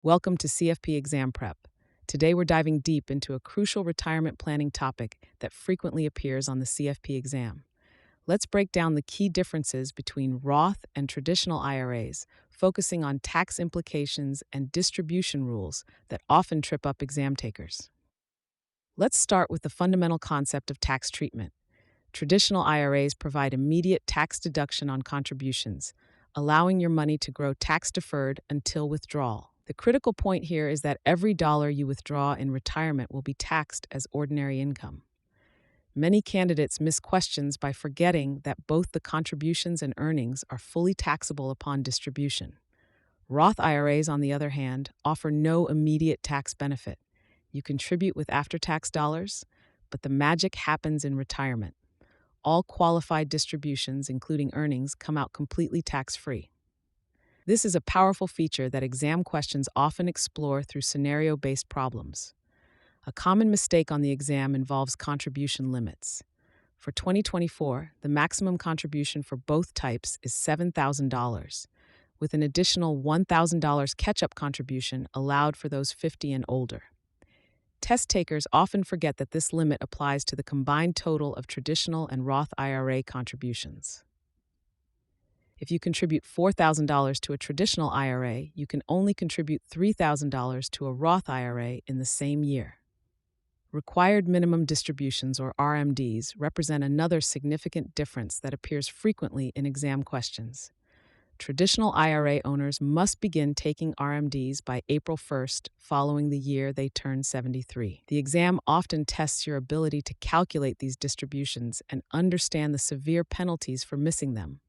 Welcome to CFP Exam Prep. Today we're diving deep into a crucial retirement planning topic that frequently appears on the CFP exam. Let's break down the key differences between Roth and traditional IRAs, focusing on tax implications and distribution rules that often trip up exam takers. Let's start with the fundamental concept of tax treatment. Traditional IRAs provide immediate tax deduction on contributions, allowing your money to grow tax deferred until withdrawal. The critical point here is that every dollar you withdraw in retirement will be taxed as ordinary income. Many candidates miss questions by forgetting that both the contributions and earnings are fully taxable upon distribution. Roth IRAs, on the other hand, offer no immediate tax benefit. You contribute with after-tax dollars, but the magic happens in retirement. All qualified distributions, including earnings, come out completely tax-free. This is a powerful feature that exam questions often explore through scenario-based problems. A common mistake on the exam involves contribution limits. For 2024, the maximum contribution for both types is $7,000, with an additional $1,000 catch-up contribution allowed for those 50 and older. Test takers often forget that this limit applies to the combined total of traditional and Roth IRA contributions. If you contribute $4,000 to a traditional IRA, you can only contribute $3,000 to a Roth IRA in the same year. Required minimum distributions, or RMDs, represent another significant difference that appears frequently in exam questions. Traditional IRA owners must begin taking RMDs by April 1st, following the year they turn 73. The exam often tests your ability to calculate these distributions and understand the severe penalties for missing them.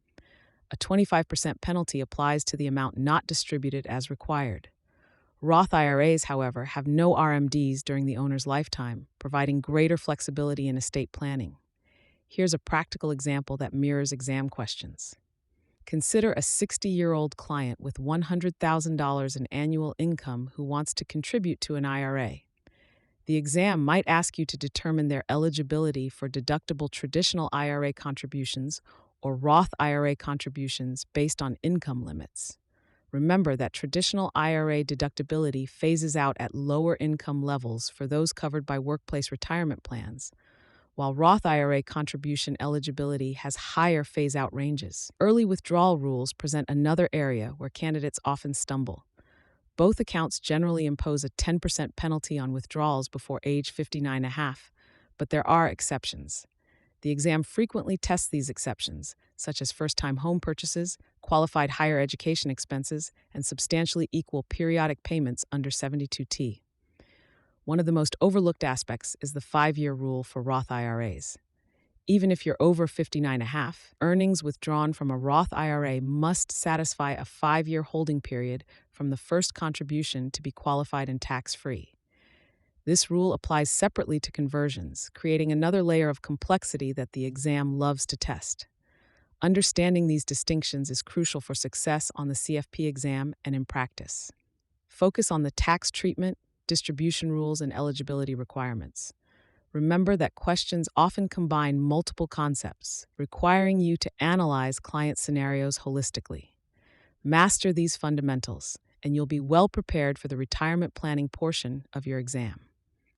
A 25% penalty applies to the amount not distributed as required. Roth IRAs, however, have no RMDs during the owner's lifetime, providing greater flexibility in estate planning. Here's a practical example that mirrors exam questions. Consider a 60-year-old client with $100,000 in annual income who wants to contribute to an IRA. The exam might ask you to determine their eligibility for deductible traditional IRA contributions or Roth IRA contributions based on income limits. Remember that traditional IRA deductibility phases out at lower income levels for those covered by workplace retirement plans, while Roth IRA contribution eligibility has higher phase-out ranges. Early withdrawal rules present another area where candidates often stumble. Both accounts generally impose a 10% penalty on withdrawals before age 59.5, but there are exceptions. The exam frequently tests these exceptions, such as first-time home purchases, qualified higher education expenses, and substantially equal periodic payments under 72T. One of the most overlooked aspects is the 5-year rule for Roth IRAs. Even if you're over 59.5, earnings withdrawn from a Roth IRA must satisfy a 5-year holding period from the first contribution to be qualified and tax-free. This rule applies separately to conversions, creating another layer of complexity that the exam loves to test. Understanding these distinctions is crucial for success on the CFP exam and in practice. Focus on the tax treatment, distribution rules, and eligibility requirements. Remember that questions often combine multiple concepts, requiring you to analyze client scenarios holistically. Master these fundamentals, and you'll be well prepared for the retirement planning portion of your exam.